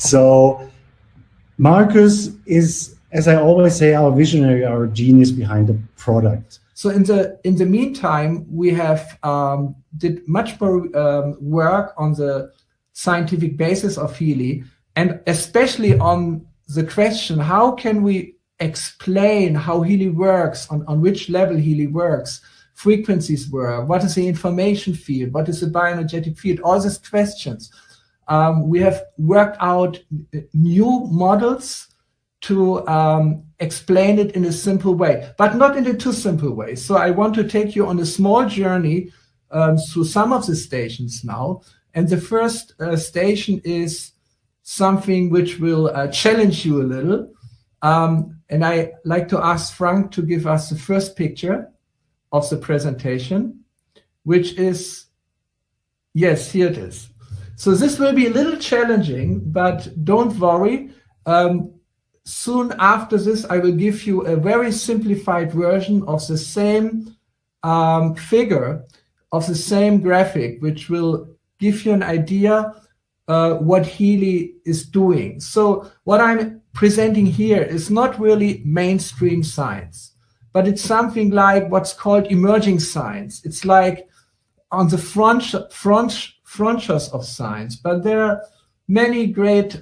So Marcus is, as I always say, our visionary, our genius behind the product. So in the meantime, we have did much more work on the scientific basis of Healy, and especially on the question, how can we explain how Healy works, on which level Healy works, frequencies work, what is the information field, what is the bioenergetic field, all these questions. We have worked out new models to explain it in a simple way, but not in a too simple way. So I want to take you on a small journey through some of the stations now. And the first station is something which will challenge you a little. And I like to ask Frank to give us the first picture of the presentation, which is, yes, here it is. So this will be a little challenging, but don't worry. Soon after this, I will give you a very simplified version of the same figure, of the same graphic, which will give you an idea what Healy is doing. So what I'm presenting here is not really mainstream science, but it's something like what's called emerging science. It's like on the frontiers of science, but there are many great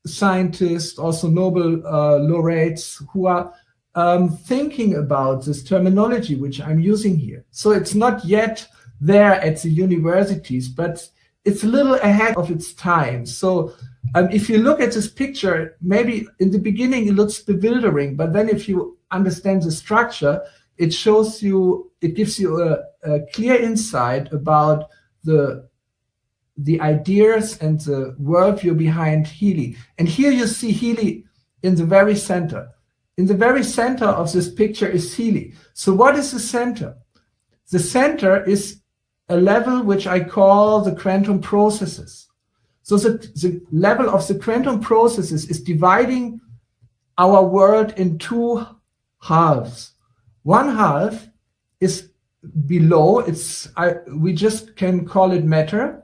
scientists, also Nobel laureates, who are thinking about this terminology which I'm using here. So it's not yet there at the universities, but it's a little ahead of its time. So if you look at this picture, maybe in the beginning it looks bewildering, but then if you understand the structure, it shows you, it gives you a clear insight about the ideas and the worldview behind Healy. And here you see Healy in the very center. In the very center of this picture is Healy. So what is the center? The center is a level which I call the quantum processes. So the level of the quantum processes is dividing our world in two halves. One half is below, we just can call it matter,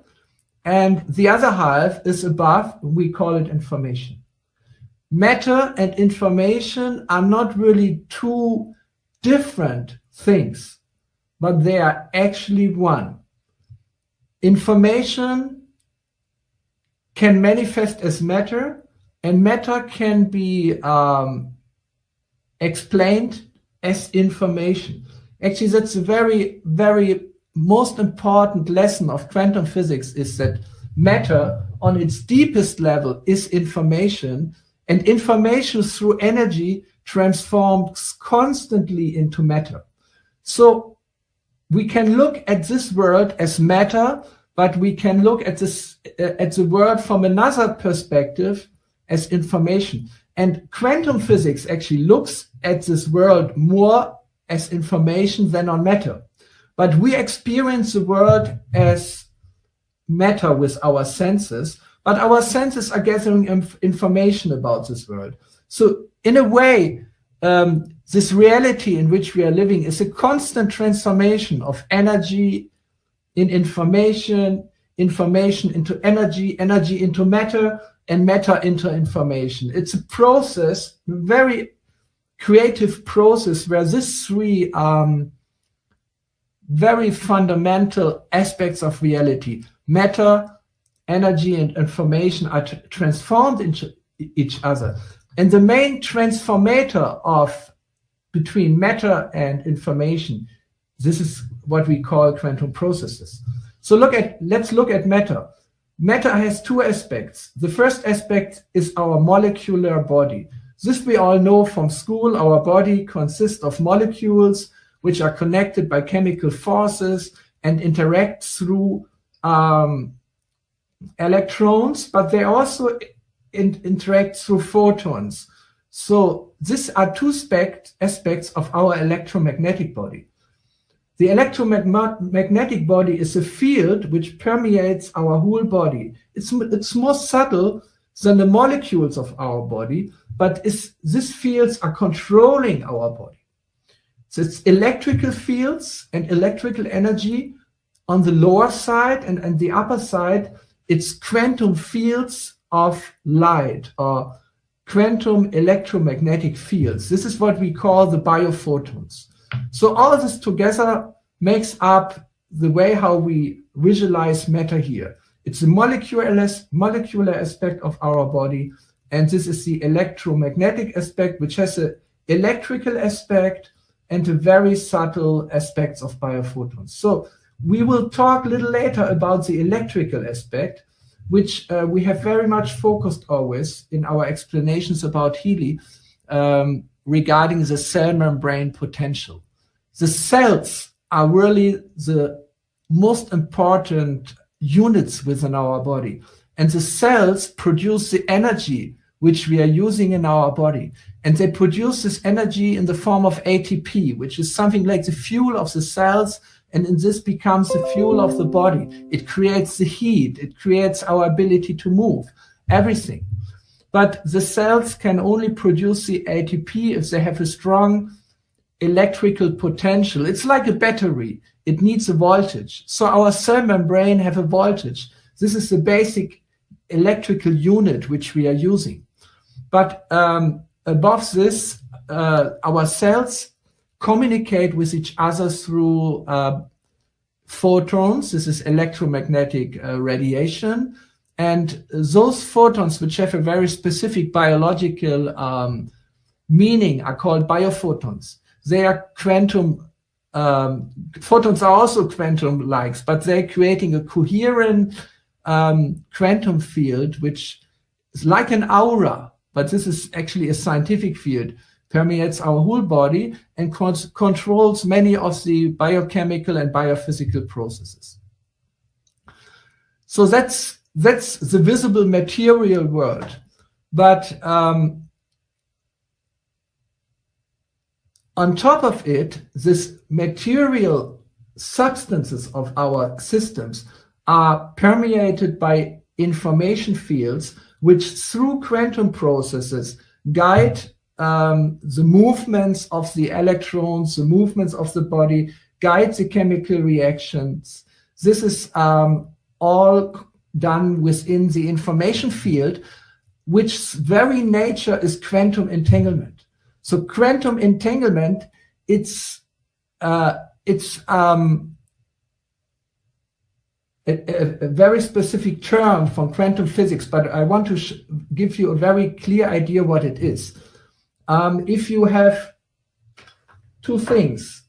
and the other half is above, we call it information. Matter and information are not really two different things, but they are actually one. Information can manifest as matter, and matter can be explained as information. Actually, that's a very, very most important lesson of quantum physics, is that matter on its deepest level is information, and information through energy transforms constantly into matter. So we can look at this world as matter, but we can look at the world from another perspective as information. And quantum physics actually looks at this world more as information than on matter. But we experience the world as matter with our senses, but our senses are gathering information about this world. So in a way, this reality in which we are living is a constant transformation of energy in information, information into energy, energy into matter, and matter into information. It's a process, a very creative process, where these three very fundamental aspects of reality, matter, energy, and information, are transformed into each other. And the main transformator between matter and information, this is what we call quantum processes. So let's look at matter. Matter has two aspects. The first aspect is our molecular body. This we all know from school. Our body consists of molecules which are connected by chemical forces and interact through electrons, but they also interact through photons. So these are two aspects of our electromagnetic body. The electromagnetic body is a field which permeates our whole body. It's more subtle than the molecules of our body, but these fields are controlling our body. So it's electrical fields and electrical energy on the lower side, and the upper side, it's quantum fields of light or quantum electromagnetic fields. This is what we call the biophotons. So all of this together makes up the way how we visualize matter here. It's a molecular aspect of our body, and this is the electromagnetic aspect, which has an electrical aspect and a very subtle aspects of biophotons. So we will talk a little later about the electrical aspect, which we have very much focused always in our explanations about Healy regarding the cell membrane potential. The cells are really the most important units within our body. And the cells produce the energy which we are using in our body. And they produce this energy in the form of ATP, which is something like the fuel of the cells. And in this becomes the fuel of the body. It creates the heat. It creates our ability to move, everything. But the cells can only produce the ATP if they have a strong electrical potential. It's like a battery. It needs a voltage. So our cell membrane have a voltage. This is the basic electrical unit which we are using. But above this, our cells communicate with each other through photons. This is electromagnetic radiation. And those photons, which have a very specific biological meaning, are called biophotons. They are quantum, photons are also quantum-like, but they're creating a coherent quantum field, which is like an aura, but this is actually a scientific field, permeates our whole body and controls many of the biochemical and biophysical processes. So that's the visible material world. But on top of it, this material substances of our systems are permeated by information fields, which through quantum processes guide the movements of the electrons, the movements of the body, guide the chemical reactions. This is all done within the information field, which very nature is quantum entanglement. So quantum entanglement, it's a very specific term from quantum physics, but I want to give you a very clear idea what it is. If you have two things,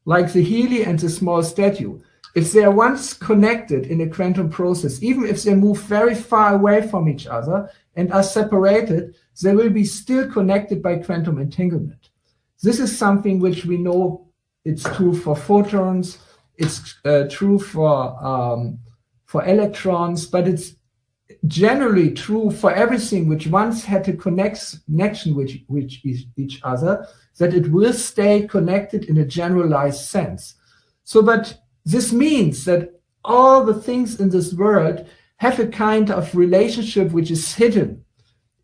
like the Healy and the small statue, if they are once connected in a quantum process, even if they move very far away from each other and are separated, they will be still connected by quantum entanglement. This is something which we know it's true for photons, it's true for electrons, but it's generally true for everything which once had a connection with each other, that it will stay connected in a generalized sense. So, but this means that all the things in this world have a kind of relationship which is hidden.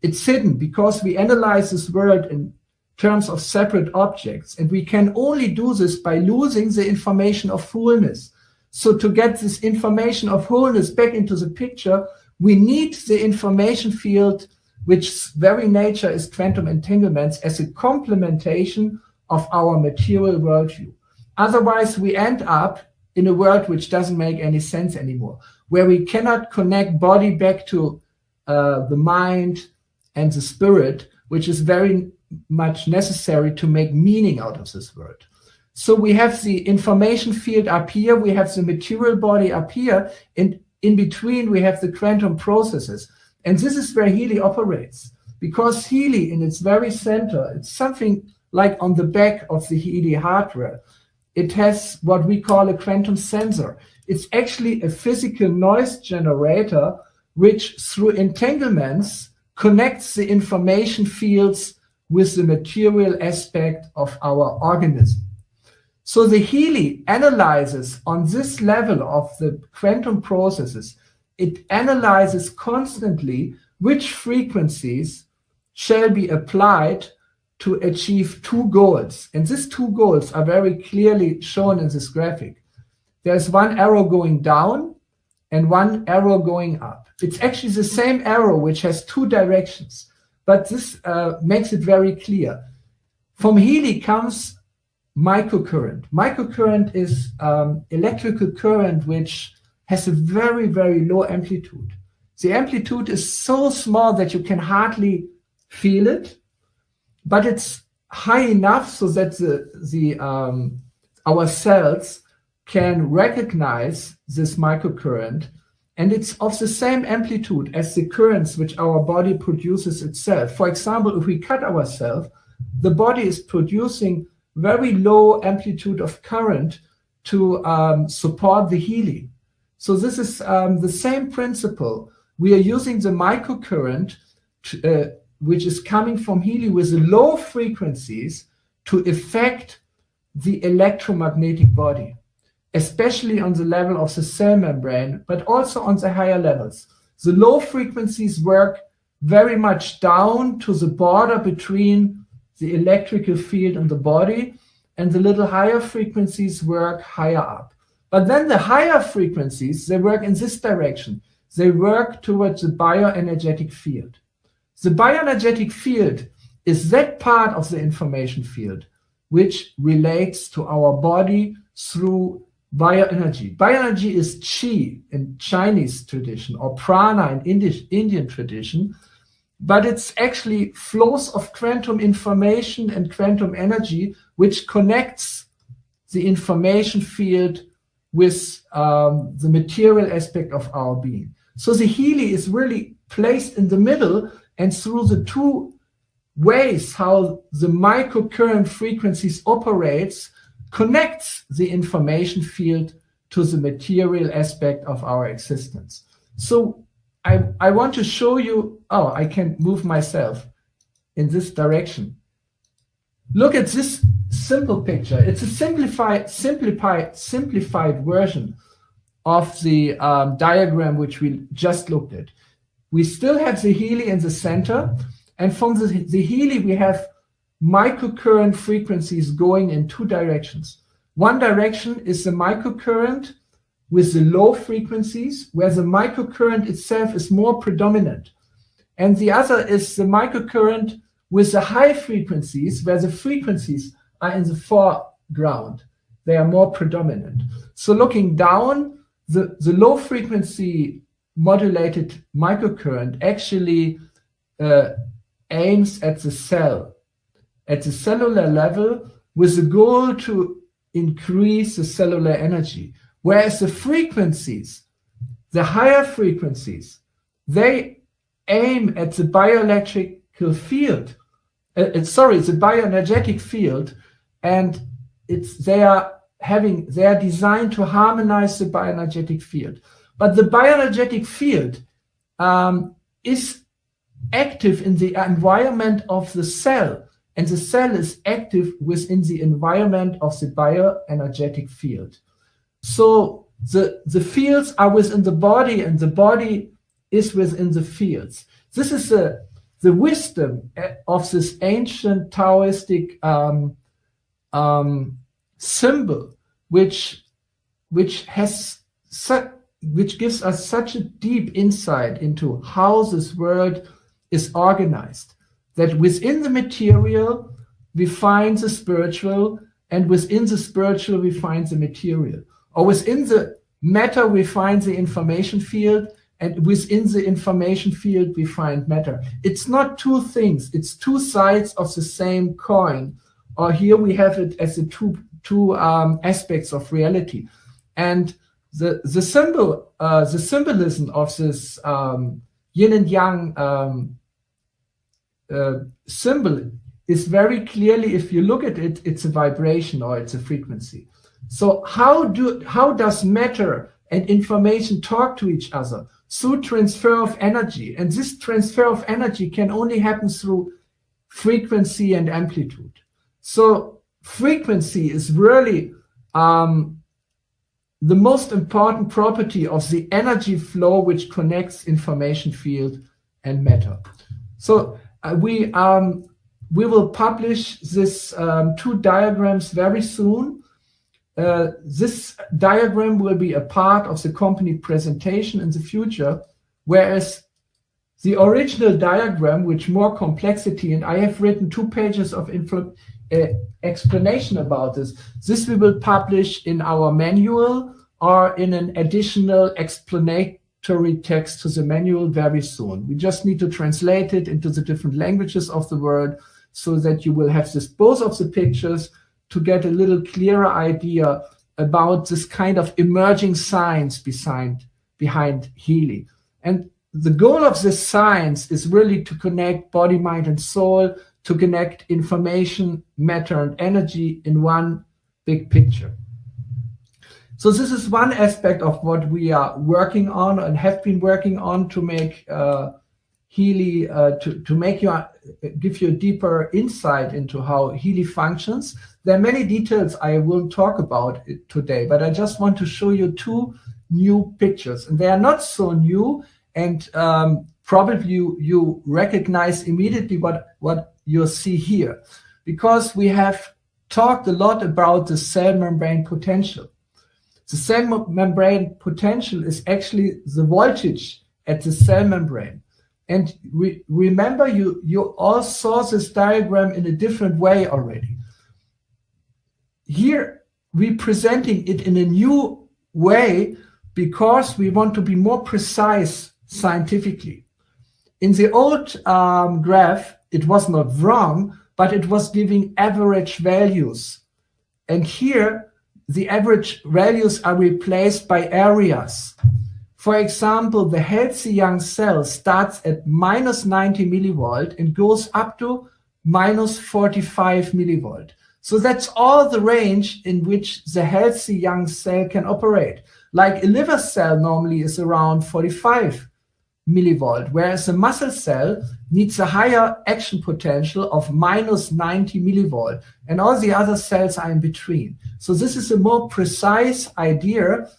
It's hidden because we analyze this world in terms of separate objects, and we can only do this by losing the information of wholeness. So to get this information of wholeness back into the picture, we need the information field, which very nature is quantum entanglements, as a complementation of our material worldview. Otherwise, we end up in a world which doesn't make any sense anymore, where we cannot connect body back to the mind and the spirit, which is very much necessary to make meaning out of this world. So we have the information field up here, we have the material body up here, and in between we have the quantum processes. And this is where Healy operates, because Healy in its very center, it's something like on the back of the Healy hardware. It has what we call a quantum sensor. It's actually a physical noise generator, which through entanglements connects the information fields with the material aspect of our organism. So the Healy analyzes on this level of the quantum processes, it analyzes constantly which frequencies shall be applied to achieve two goals. And these two goals are very clearly shown in this graphic. There's one arrow going down, and one arrow going up. It's actually the same arrow which has two directions, but this makes it very clear. From Healy comes microcurrent. Microcurrent is electrical current which has a very, very low amplitude. The amplitude is so small that you can hardly feel it, but it's high enough so that our cells can recognize this microcurrent, and it's of the same amplitude as the currents which our body produces itself. For example, if we cut ourselves, the body is producing very low amplitude of current to support the healing. So this is the same principle. We are using the microcurrent, which is coming from Healy with low frequencies to affect the electromagnetic body, especially on the level of the cell membrane, but also on the higher levels. The low frequencies work very much down to the border between the electrical field and the body, and the little higher frequencies work higher up. But then the higher frequencies, they work in this direction. They work towards the bioenergetic field. The bioenergetic field is that part of the information field which relates to our body through bioenergy. Bioenergy is chi in Chinese tradition, or prana in Indian tradition, but it's actually flows of quantum information and quantum energy which connects the information field with the material aspect of our being. So the Healy is really placed in the middle, and through the two ways how the microcurrent frequencies operates, connects the information field to the material aspect of our existence. So I want to show you, oh, I can move myself in this direction. Look at this simple picture. It's a simplified version of the diagram which we just looked at. We still have the Healy in the center, and from the Healy we have microcurrent frequencies going in two directions. One direction is the microcurrent with the low frequencies, where the microcurrent itself is more predominant. And the other is the microcurrent with the high frequencies, where the frequencies are in the foreground. They are more predominant. So looking down, the low frequency modulated microcurrent actually aims at the cell, at the cellular level, with the goal to increase the cellular energy. Whereas the frequencies, the higher frequencies, they aim at the bioelectrical field, the bioenergetic field, and they are designed to harmonize the bioenergetic field. But the bioenergetic field is active in the environment of the cell, and the cell is active within the environment of the bioenergetic field. So the fields are within the body, and the body is within the fields. This is the wisdom of this ancient Taoistic symbol, which gives us such a deep insight into how this world is organized. That within the material we find the spiritual, and within the spiritual we find the material. Or within the matter we find the information field, and within the information field we find matter. It's not two things, it's two sides of the same coin. Or here we have it as the two aspects of reality. And the symbolism of this yin and yang symbol is very clearly, if you look at it, it's a vibration or it's a frequency. So how does matter and information talk to each other? Through transfer of energy. And this transfer of energy can only happen through frequency and amplitude. So frequency is really the most important property of the energy flow which connects information field and matter. So we will publish this two diagrams very soon. this diagram will be a part of the company presentation in the future, whereas the original diagram, with more complexity, and I have written 2 pages of explanation about this. This we will publish in our manual or in an additional explanatory text to the manual very soon. We just need to translate it into the different languages of the world so that you will have this, both of the pictures, to get a little clearer idea about this kind of emerging science behind Healy. And the goal of this science is really to connect body, mind, and soul, to connect information, matter, and energy in one big picture. So this is one aspect of what we are working on and have been working on to make Healy, give you a deeper insight into how Healy functions. There are many details I won't talk about today, but I just want to show you 2 new pictures. And they are not so new, and probably you recognize immediately what you see here, because we have talked a lot about the cell membrane potential. The cell membrane potential is actually the voltage at the cell membrane. And remember, you all saw this diagram in a different way already. Here, we're presenting it in a new way because we want to be more precise scientifically. In the old graph, it was not wrong, but it was giving average values. And here, the average values are replaced by areas. For example, the healthy young cell starts at -90 millivolt and goes up to -45 millivolt. So that's all the range in which the healthy young cell can operate. Like a liver cell normally is around 45 millivolt, whereas a muscle cell needs a higher action potential of -90 millivolt, and all the other cells are in between. So this is a more precise idea,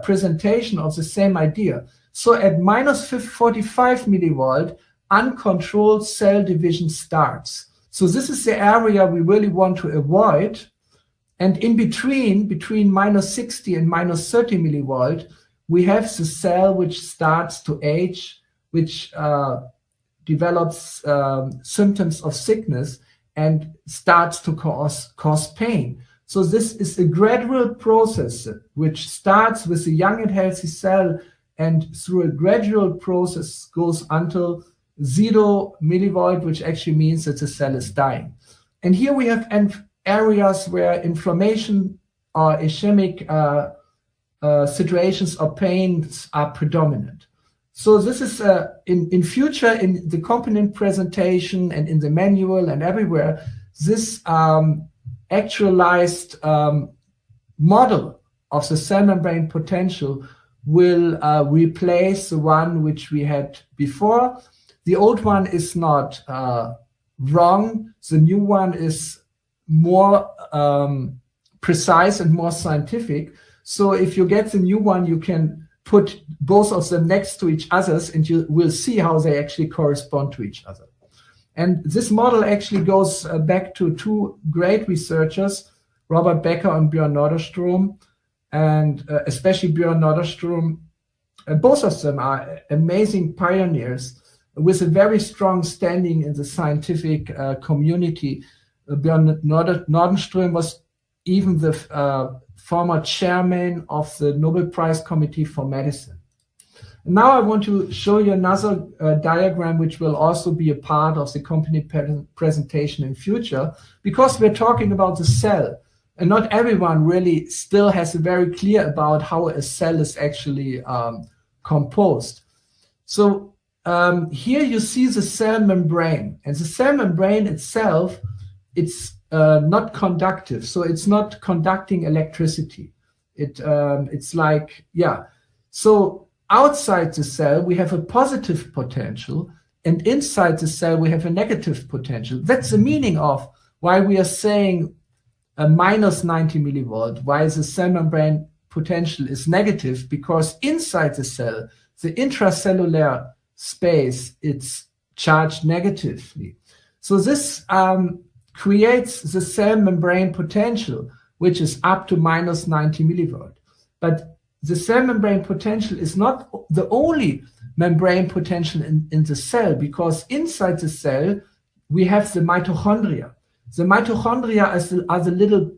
presentation of the same idea. So at -45 millivolt, uncontrolled cell division starts. So this is the area we really want to avoid. And in between -60 and -30 millivolt, we have the cell which starts to age, which develops symptoms of sickness and starts to cause pain. So this is a gradual process which starts with a young and healthy cell, and through a gradual process goes until 0 millivolt, which actually means that the cell is dying. And here we have areas where inflammation or ischemic situations or pains are predominant. So this is in future, in the component presentation and in the manual and everywhere, this actualized model of the cell membrane potential will replace the one which we had before. The old one is not wrong. The new one is more precise and more scientific. So if you get the new one, you can put both of them next to each other and you will see how they actually correspond to each other. And this model actually goes back to 2 great researchers, Robert Becker and Björn Norderström, and especially Björn Norderström. Both of them are amazing pioneers with a very strong standing in the scientific community. Björn Norderström was even the former chairman of the Nobel Prize Committee for Medicine. Now I want to show you another diagram which will also be a part of the company presentation in future, because we're talking about the cell, and not everyone really still has a very clear about how a cell is actually composed. So here you see the cell membrane, and the cell membrane itself, it's not conductive, so it's not conducting electricity. It's like, yeah. So outside the cell, we have a positive potential, and inside the cell, we have a negative potential. That's the meaning of why we are saying a -90 millivolt, why the cell membrane potential is negative, because inside the cell, the intracellular space, it's charged negatively. So this creates the cell membrane potential, which is up to minus 90 millivolt. But the cell membrane potential is not the only membrane potential in the cell, because inside the cell we have the mitochondria. The mitochondria are the little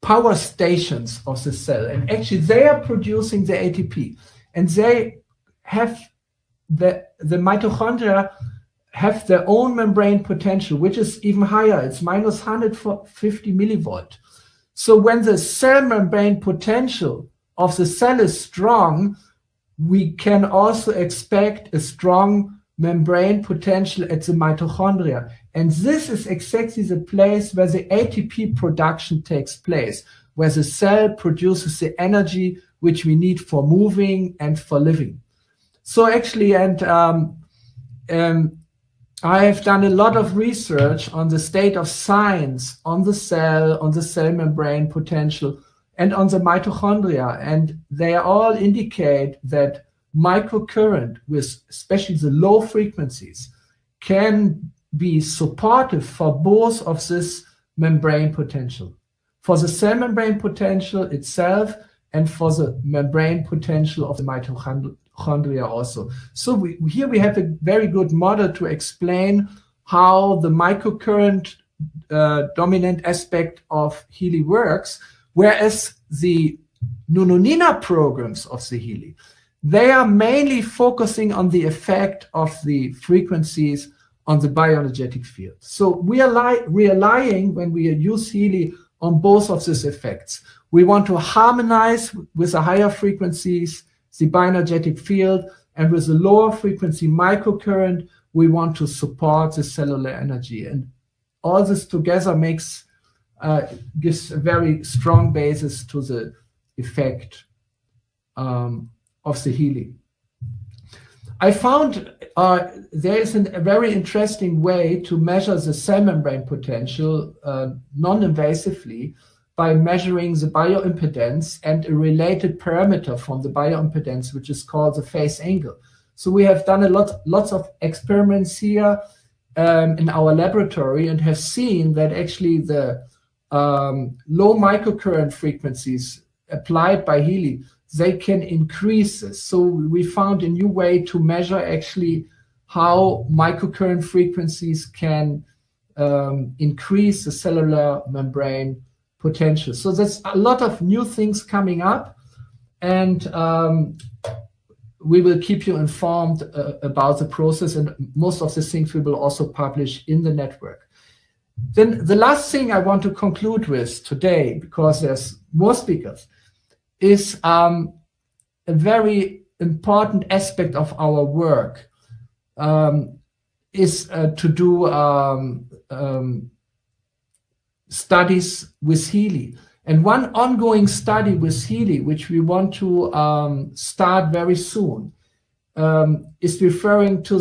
power stations of the cell, and actually they are producing the ATP, and they have the mitochondria have their own membrane potential, which is even higher. It's minus 150 millivolt. So when the cell membrane potential of the cell is strong, we can also expect a strong membrane potential at the mitochondria. And this is exactly the place where the ATP production takes place, where the cell produces the energy which we need for moving and for living. So actually, I have done a lot of research on the state of science on the cell membrane potential, and on the mitochondria, and they all indicate that microcurrent, with especially the low frequencies, can be supportive for both of this membrane potential, for the cell membrane potential itself and for the membrane potential of the mitochondria also. So here we have a very good model to explain how the microcurrent dominant aspect of Healy works, whereas the Nunonina programs of the Healy, they are mainly focusing on the effect of the frequencies on the bioenergetic field. So we are relying, when we use Healy, on both of these effects. We want to harmonize with the higher frequencies the bioenergetic field, and with the lower frequency microcurrent, we want to support the cellular energy. And all this together gives a very strong basis to the effect of the Healy. I found there is a very interesting way to measure the cell membrane potential non-invasively by measuring the bioimpedance and a related parameter from the bioimpedance, which is called the phase angle. So we have done lots of experiments here in our laboratory, and have seen that actually the low microcurrent frequencies applied by Healy, they can increase this. So we found a new way to measure actually how microcurrent frequencies can increase the cellular membrane potential. So there's a lot of new things coming up, and we will keep you informed about the process, and most of the things we will also publish in the network. Then the last thing I want to conclude with today, because there's more speakers, is a very important aspect of our work, is to do studies with Healy. And one ongoing study with Healy, which we want to start very soon, is referring to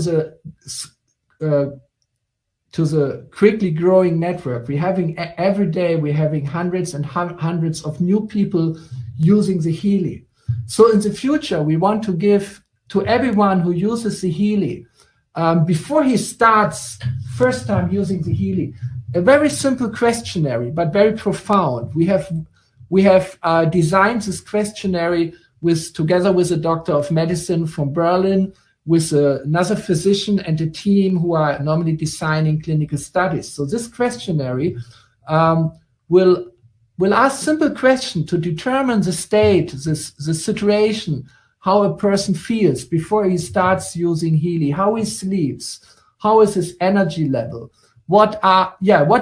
the quickly growing network. We're having every day, we're having hundreds and hundreds of new people using the Healy. So in the future, we want to give to everyone who uses the Healy, before he starts first time using the Healy, a very simple questionnaire, but very profound. We have designed this questionnaire together with a doctor of medicine from Berlin, with another physician and a team who are normally designing clinical studies. So this questionnaire will ask simple questions to determine the state, the situation, how a person feels before he starts using Healy, how he sleeps, how is his energy level, what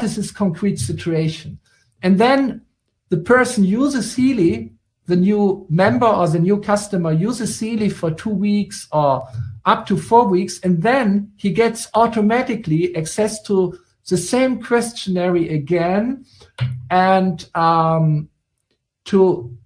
is his concrete situation. And then the person uses Healy, the new member or the new customer uses Healy for 2 weeks or up to 4 weeks, and then he gets automatically access to the same questionnaire again, and to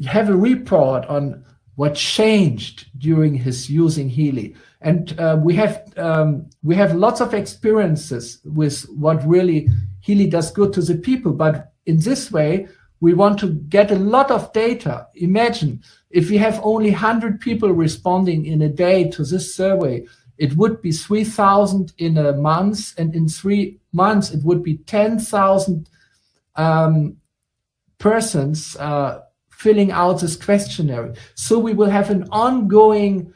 have a report on what changed during his using Healy. And we have lots of experiences with what really Healy does good to the people, but in this way, we want to get a lot of data. Imagine if we have only 100 people responding in a day to this survey, it would be 3,000 in a month, and in 3 months, it would be 10,000 persons filling out this questionnaire. So we will have an ongoing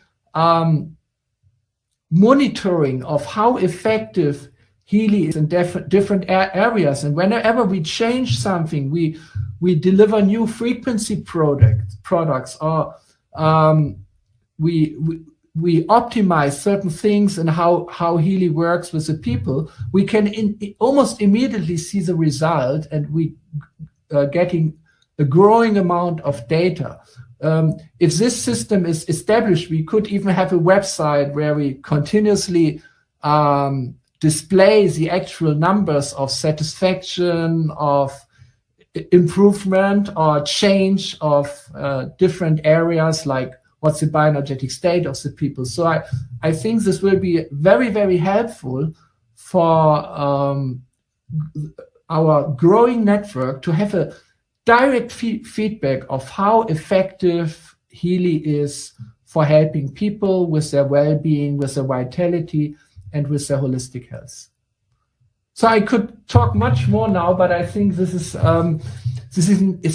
monitoring of how effective Healy is in different areas. And whenever we change something, we deliver new frequency products, or we optimize certain things and how Healy works with the people, we can almost immediately see the result, and we getting a growing amount of data. If this system is established, we could even have a website where we continuously display the actual numbers of satisfaction, of improvement or change of different areas, like what's the bioenergetic state of the people. So I think this will be very, very helpful for our growing network to have a direct feedback of how effective Healy is for helping people with their well-being, with their vitality, and with their holistic health. So I could talk much more now, but I think this is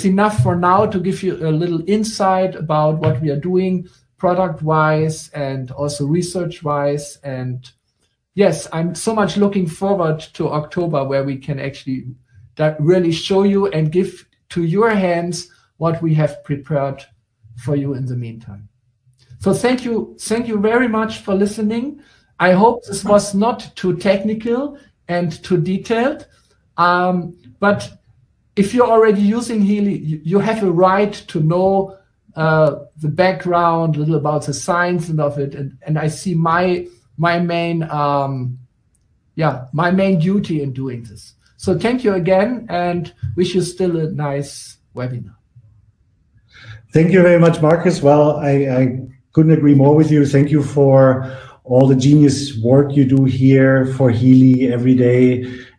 enough for now to give you a little insight about what we are doing product-wise and also research-wise. And yes, I'm so much looking forward to October, where we can actually really show you and give to your hands what we have prepared for you in the meantime. So thank you very much for listening. I hope this was not too technical and too detailed, but if you're already using Healy, you have a right to know the background, a little about the science and of it, and I see my main duty in doing this. So thank you again, and wish you still a nice webinar. Thank you very much, Marcus. Well, I couldn't agree more with you. Thank you for all the genius work you do here for Healy every day.